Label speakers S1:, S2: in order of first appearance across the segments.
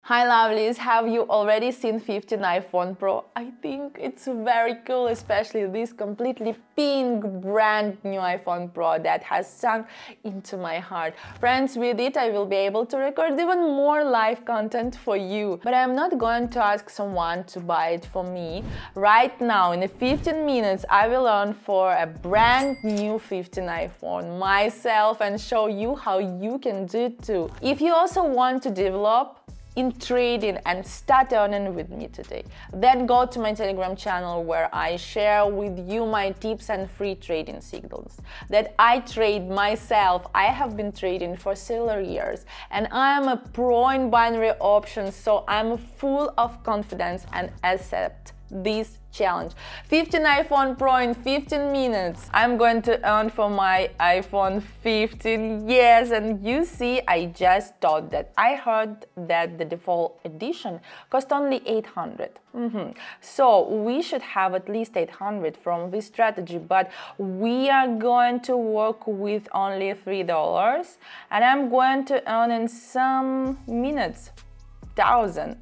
S1: Hi lovelies, have you already seen 15 iPhone Pro? I think it's very cool, especially this completely pink brand new iPhone Pro that has sunk into my heart. Friends, with it I will be able to record even more live content for you. But I'm not going to ask someone to buy it for me. Right now, in 15 minutes, I will learn for a brand new 15 iPhone myself and show you how you can do it too. If you also want to develop in trading and start earning with me today, then go to my Telegram channel where I share with you my tips and free trading signals that I trade myself. I have been trading for several years and I am a pro in binary options, so I'm full of confidence and accept this challenge. 15 iPhone Pro in 15 minutes. I'm going to earn for my iPhone 15. Yes, and you see, I just thought that I heard that the default edition cost only 800. So we should have at least 800 from this strategy, but we are going to work with only $3 and I'm going to earn in some minutes 1,000.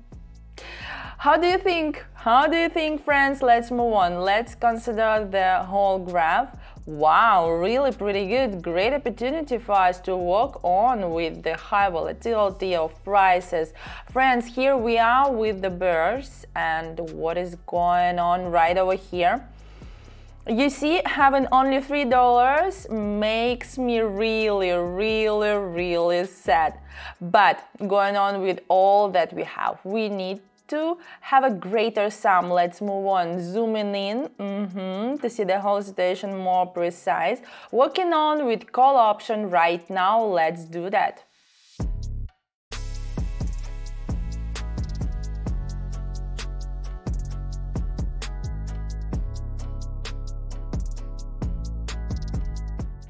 S1: How do you think? How do you think, friends? Let's move on. Let's consider the whole graph. Wow, really pretty good. Great opportunity for us to work on with the high volatility of prices. Friends, here we are with the bears and what is going on right over here. You see, having only $3 makes me really sad. But going on with all that we have, we need to have a greater sum. Let's move on, zooming in to see the whole situation more precise. Working on with call option right now, let's do that.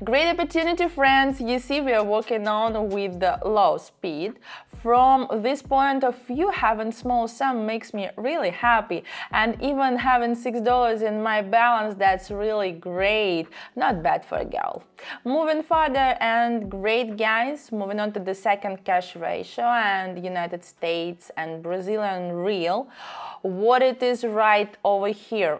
S1: Great opportunity, friends. You see, we are working on with the low speed. From this point of view, having small sum makes me really happy, and even having $6 in my balance, that's really great. Not bad for a girl. Moving further, and great guys, moving on to the second cash ratio and United States and Brazilian real. What it is right over here.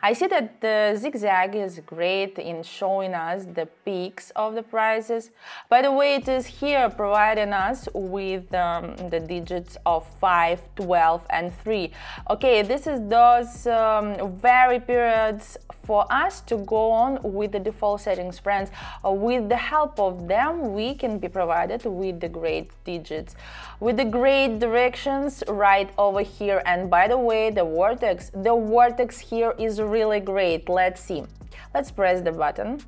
S1: I see that the zigzag is great in showing us the peaks of the prices. By the way, it is here providing us with the digits of 5, 12 and 3. Okay, this is those very periods for us to go on with the default settings, friends. With the help of them, we can be provided with the great digits, with the great directions right over here. And by the way, the vortex here is really great. Let's see. Let's press the button.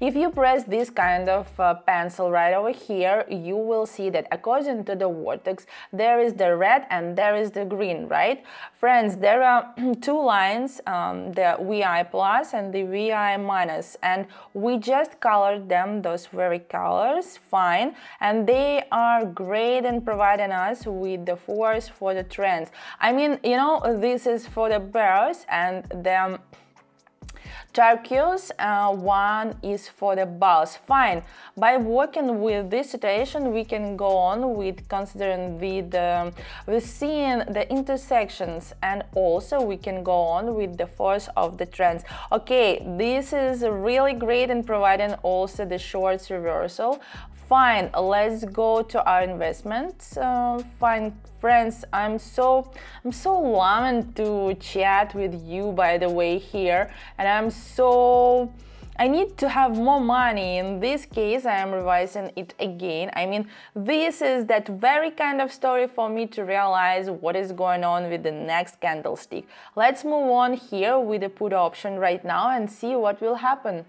S1: If you press this kind of pencil right over here, you will see that according to the vortex, there is the red and there is the green, right? Friends, there are two lines, the VI plus and the VI minus, and we just colored them, those very colors, fine, and they are great in providing us with the force for the trends. I mean, you know, this is for the bears and the turquoise one is for the bulls. Fine. By working with this situation, we can go on with considering with seeing the intersections, and also we can go on with the force of the trends. Okay, this is really great in providing also the shorts reversal. Fine, let's go to our investments. Fine, friends, I'm so loving to chat with you, by the way, here, and I need to have more money. In this case, I am revising it again. I mean, this is that very kind of story for me to realize what is going on with the next candlestick. Let's move on here with the put option right now and see what will happen.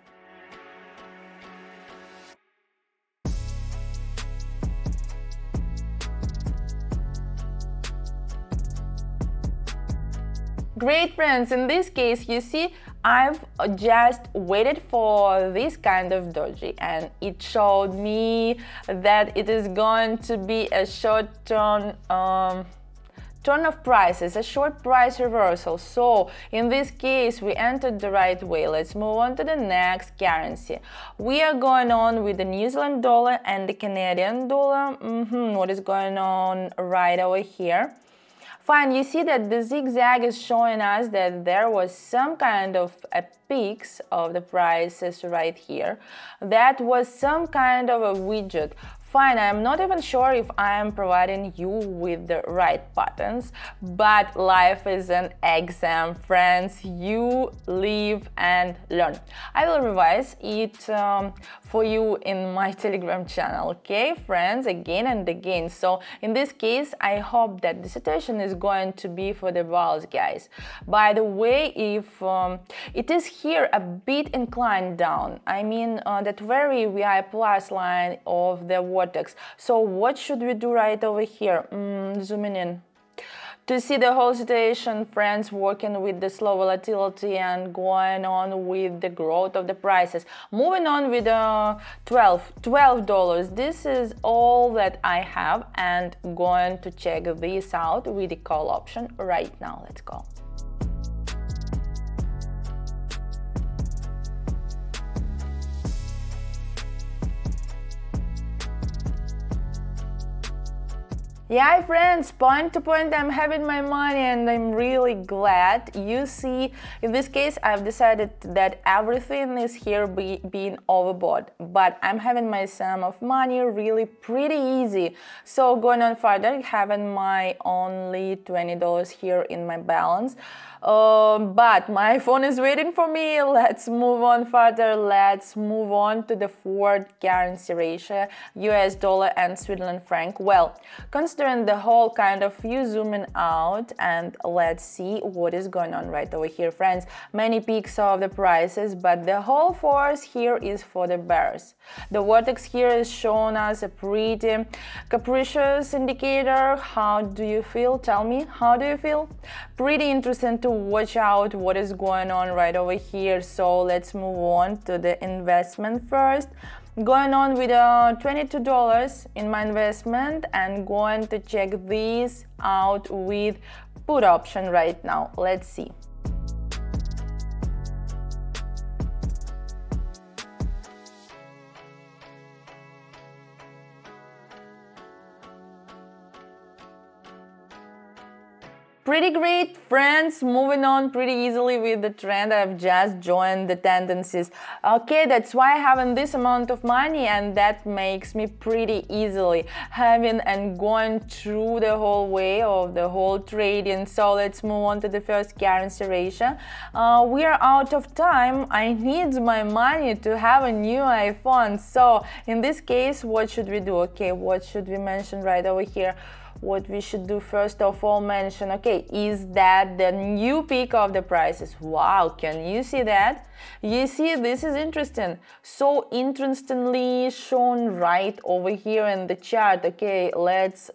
S1: Great, friends, in this case, you see, I've just waited for this kind of doji and it showed me that it is going to be a short-term turn of prices, a short price reversal. So in this case, we entered the right way. Let's move on to the next currency. We are going on with the New Zealand dollar and the Canadian dollar. What is going on right over here? Fine, you see that the zigzag is showing us that there was some kind of a peaks of the prices right here. That was some kind of a widget. Fine, I'm not even sure if I am providing you with the right patterns, but life is an exam, friends. You live and learn. I will revise it for you in my Telegram channel, okay, friends, again and again. So in this case, I hope that the situation is going to be for the balls, guys. By the way, if it is here a bit inclined down, I mean that very VI plus line of the Quotex. So what should we do right over here? Zooming in. To see the whole situation, friends, working with the slow volatility and going on with the growth of the prices. Moving on with $12. This is all that I have and going to check this out with the call option right now. Let's go. Yeah, friends, point to point, I'm having my money and I'm really glad. You see, in this case, I've decided that everything is here being overbought, but I'm having my sum of money really pretty easy. So going on further, having my only $20 here in my balance. But my phone is waiting for me. Let's move on further. Let's move on to the fourth currency ratio, US dollar and Switzerland franc. Well, considering the whole kind of view, zooming out and let's see what is going on right over here, friends. Many peaks of the prices, but the whole force here is for the bears. The vortex here is showing us a pretty capricious indicator. How do you feel? Tell me, how do you feel? Pretty interesting to watch out what is going on right over here. So let's move on to the investment first. Going on with $22 in my investment and going to check these out with put option right now. Let's see. Pretty great, friends. Moving on pretty easily with the trend. I've just joined the tendencies. Okay, that's why I have this amount of money, and that makes me pretty easily having and going through the whole way of the whole trading. So let's move on to the first currency ratio. We are out of time. I need my money to have a new iPhone. So in this case, what should we do? Okay, what should we mention right over here? What we should do first of all mention, okay, is that the new peak of the prices. Wow, can you see that? You see, this is interesting. So interestingly shown right over here in the chart. Okay, let's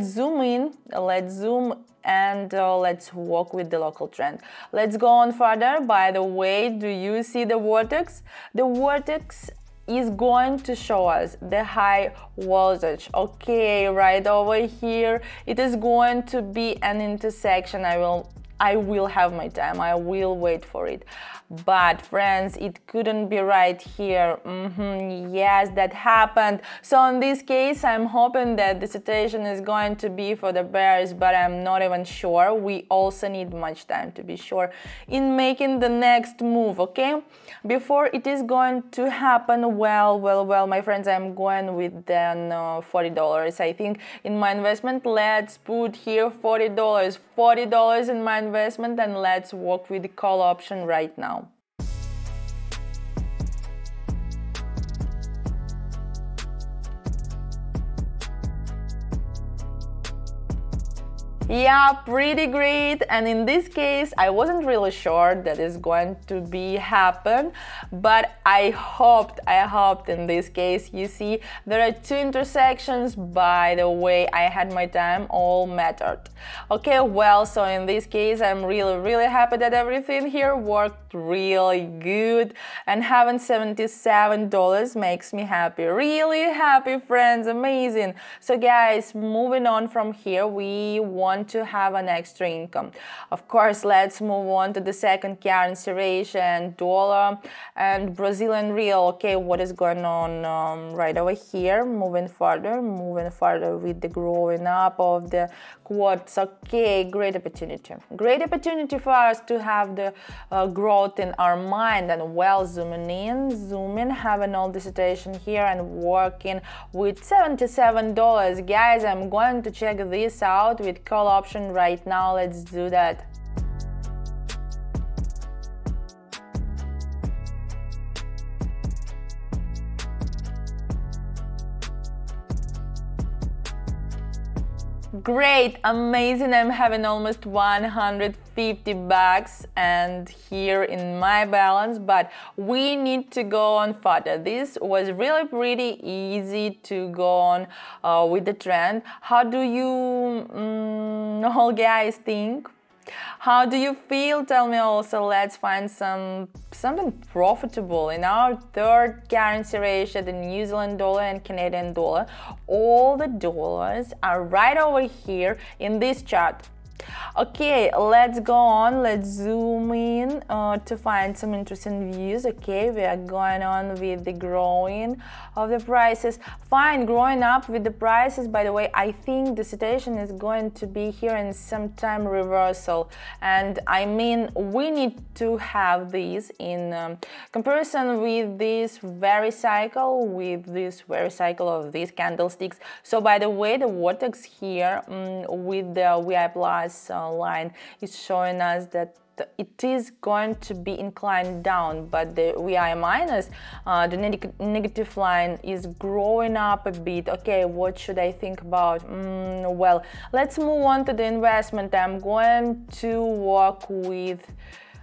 S1: zoom in. Let's zoom and let's walk with the local trend. Let's go on further. By the way, do you see the vortex? The vortex is going to show us the high voltage. Okay, right over here it is going to be an intersection. I will have my time. I will wait for it. But friends, it couldn't be right here. Yes, that happened. So in this case, I'm hoping that the situation is going to be for the bears, but I'm not even sure. We also need much time to be sure in making the next move, okay? Before it is going to happen, well, my friends, I'm going with then $40. I think in my investment, let's put here $40. $40 in my investment, and let's work with the call option right now. Yeah, pretty great. And in this case, I wasn't really sure that is going to be happen, but I hoped in this case. You see, there are two intersections. By the way, I had my time all mattered. Okay, well, so in this case, I'm really happy that everything here worked really good, and having $77 makes me happy, really happy, friends, amazing. So guys, moving on from here, we want to have an extra income. Of course, let's move on to the second currency ratio, dollar and Brazilian real. Okay, what is going on right over here? Moving further with the growing up of the quotes. Okay, great opportunity for us to have the growth in our mind. And well, zooming in, having all the situation here and working with $77. Guys, I'm going to check this out with call option right now. Let's do that. Great, amazing. I'm having almost 150 bucks and here in my balance, but we need to go on further. This was really pretty easy to go on with the trend. How do you all guys think? How do you feel? Tell me also. Let's find something profitable in our third currency ratio, the New Zealand dollar and Canadian dollar. All the dollars are right over here in this chart. Okay, let's go on, let's zoom in to find some interesting views. Okay, we are going on with the growing of the prices. Fine, growing up with the prices. By the way, I think the situation is going to be here in some time reversal, and I mean we need to have these in comparison with this very cycle, of these candlesticks. So by the way, the Quotex here with the VI plus line is showing us that it is going to be inclined down, but the VI minus, the negative line, is growing up a bit. Okay, what should I think about? Well, let's move on to the investment. I'm going to work with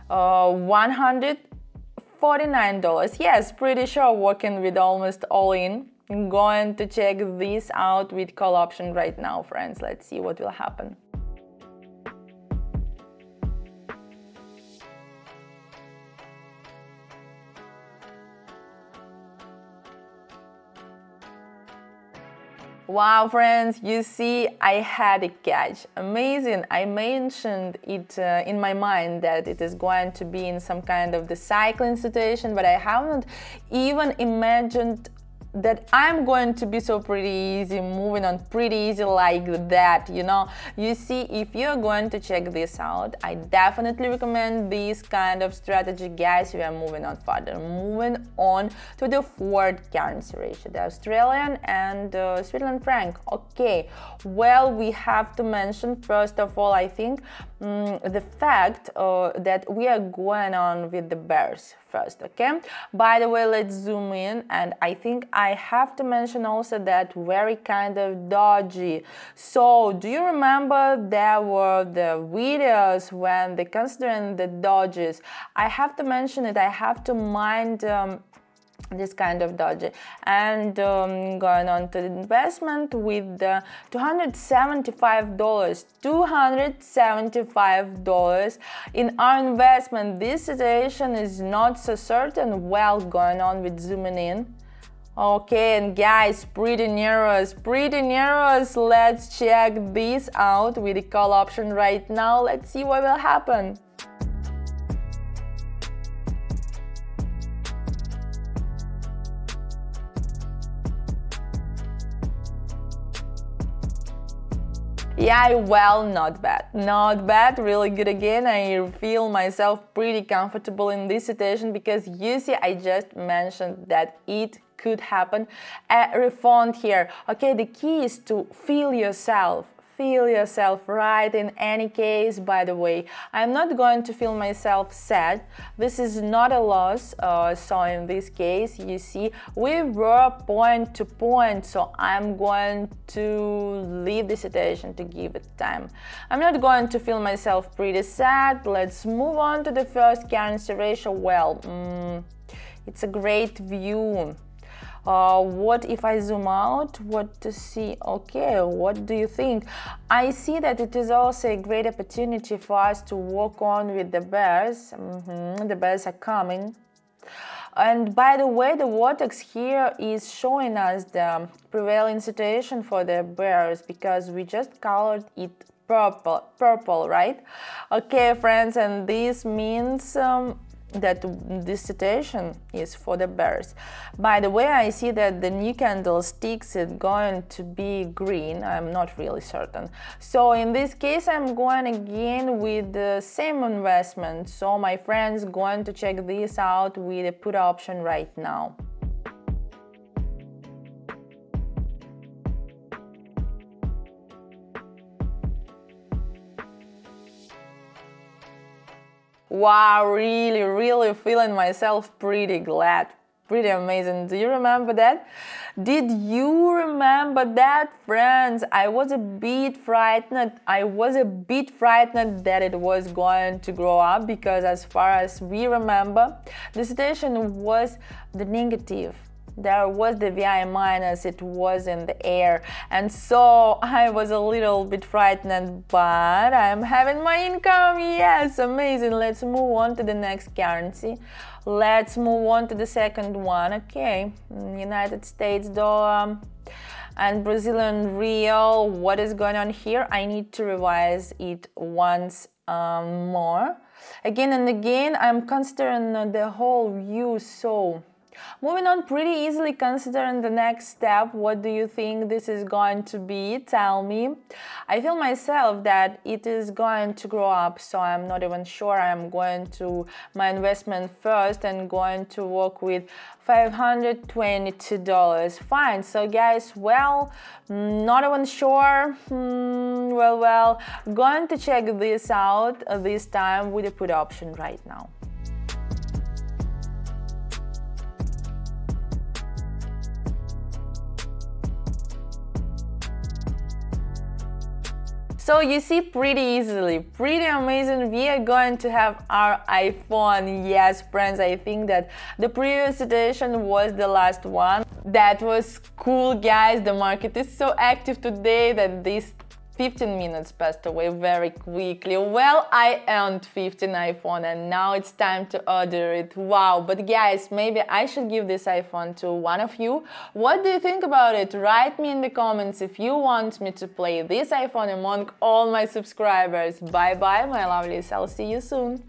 S1: $149. Yes, pretty sure working with almost all in. I'm going to check this out with call option right now, friends. Let's see what will happen. Wow, friends, you see, I had a catch. Amazing. I mentioned it in my mind that it is going to be in some kind of the cycling situation, but I haven't even imagined that I'm going to be so pretty easy, moving on pretty easy like that, you know. You see, if you're going to check this out, I definitely recommend this kind of strategy, guys. We are moving on further, moving on to the fourth currency ratio, the Australian and Switzerland franc. Okay, well, we have to mention first of all, I think, the fact that we are going on with the bears first. Okay, by the way, let's zoom in, and I think I have to mention also that very kind of dodgy. So do you remember there were the videos when they considering the dodges? I have to mention it. I have to mind this kind of dodgy, and going on to the investment with the $275 in our investment. This situation is not so certain. Well, going on with zooming in. Okay, and guys, pretty near us. Let's check this out with the call option right now. Let's see what will happen. Yeah, well, not bad, really good again. I feel myself pretty comfortable in this situation because you see, I just mentioned that it could happen a refund here. Okay, the key is to feel yourself feel yourself right in any case. By the way, I'm not going to feel myself sad. This is not a loss. So in this case, you see, we were point to point, so I'm going to leave the situation to give it time. I'm not going to feel myself pretty sad. Let's move on to the first currency ratio. Well, it's a great view. What if I zoom out? What to see? Okay, what do you think? I see that it is also a great opportunity for us to work on with the bears. The bears are coming. And by the way, the Quotex here is showing us the prevailing situation for the bears because we just colored it purple, right? Okay, friends, and this means that this situation is for the bears. By the way, I see that the new candlesticks is going to be green. I'm not really certain. So in this case, I'm going again with the same investment. So my friends going to check this out with a put option right now. Wow, really feeling myself pretty glad, pretty amazing. Do you remember that? Did you remember that, friends? I was a bit frightened. That it was going to grow up because as far as we remember, the situation was the negative. There was the VI minus, it was in the air, and so I was a little bit frightened, but I'm having my income. Yes, amazing. Let's move on to the next currency. Let's move on to the second one. Okay, United States dollar and Brazilian real. What is going on here? I need to revise it once more. Again and again, I'm considering the whole view, so moving on pretty easily considering the next step. What do you think this is going to be? Tell me. I feel myself that it is going to grow up, so I'm not even sure. I'm going to my investment first and going to work with $522. Fine. So guys, well, not even sure. Well, going to check this out this time with a put option right now. So you see pretty easily, pretty amazing, we are going to have our iPhone. Yes, friends, I think that the previous edition was the last one. That was cool, guys. The market is so active today that this 15 minutes passed away very quickly. Well, I earned 15 iPhone and now it's time to order it. Wow, but guys, maybe I should give this iPhone to one of you. What do you think about it? Write me in the comments if you want me to play this iPhone among all my subscribers. Bye bye, my lovelies. I'll see you soon.